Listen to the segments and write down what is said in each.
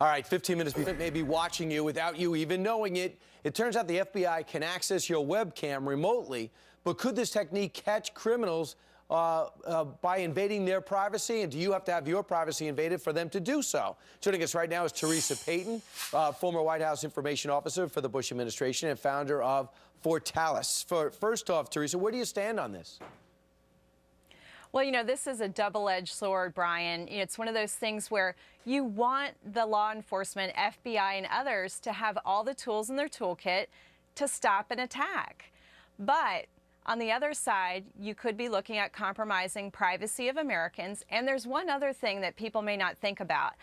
All right, 15 minutes before it may be watching you without you even knowing it. It turns out the FBI can access your webcam remotely, but could this technique catch criminals by invading their privacy? And do you have to have your privacy invaded for them to do so? Joining us right now is Teresa Payton, former White House information officer for the Bush administration and founder of Fortalis. First off, Teresa, where do you stand on this? Well, you know, this is a double-edged sword, Brian. It's one of those things where you want the law enforcement, FBI, and others to have all the tools in their toolkit to stop an attack. But on the other side, you could be looking at compromising privacy of Americans. And there's one other thing that people may not think about,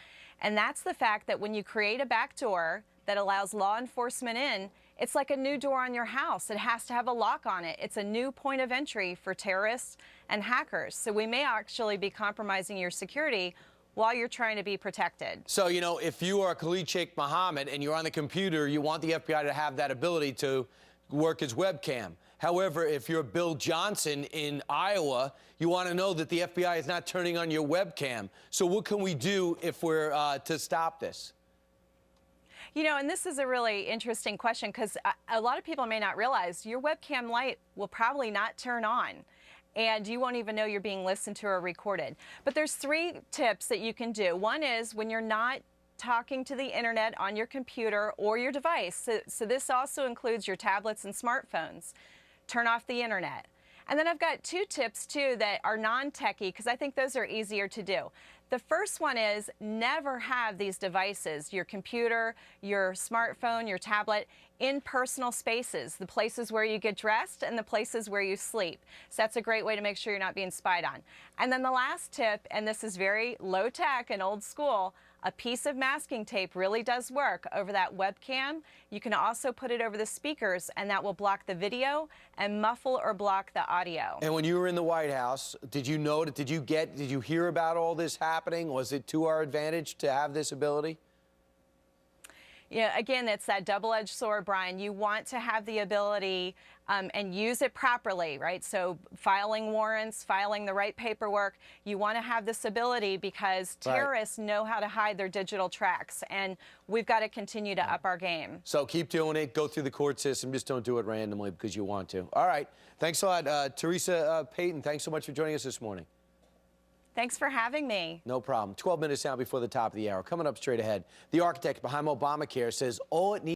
and that's the fact that when you create a backdoor that allows law enforcement in, it's like a new door on your house. It has to have a lock on it. It's a new point of entry for terrorists and hackers. So we may actually be compromising your security while you're trying to be protected. So, you know, if you are Khalid Sheikh Mohammed and you're on the computer, you want the FBI to have that ability to work as webcam. However, if you're Bill Johnson in Iowa, you want to know that the FBI is not turning on your webcam. So what can we do if we're to stop this? You know, and this is a really interesting question because a lot of people may not realize your webcam light will probably not turn on, and you won't even know you're being listened to or recorded. But there's 3 tips that you can do. One is when you're not talking to the internet on your computer or your device. So this also includes your tablets and smartphones. Turn off the internet. And then I've got 2 tips, too, that are non-techie because I think those are easier to do. The first one is never have these devices, your computer, your smartphone, your tablet, in personal spaces, the places where you get dressed and the places where you sleep. So that's a great way to make sure you're not being spied on. And then the last tip, and this is very low tech and old school, a piece of masking tape really does work over that webcam. You can also put it over the speakers, and that will block the video and muffle or block the audio. And when you were in the White House, did you know, did you hear about all this happening? Was it to our advantage to have this ability? Yeah, again, it's that double-edged sword, Brian. You want to have the ability and use it properly, right? So filing warrants, filing the right paperwork, you want to have this ability because terrorists know how to hide their digital tracks, and we've got to continue to up our game. So keep doing it. Go through the court system. Just don't do it randomly because you want to. All right. Thanks a lot. Teresa Payton, thanks so much for joining us this morning. Thanks for having me. No problem. 12 minutes now before the top of the hour. Coming up straight ahead, the architect behind Obamacare says all it needs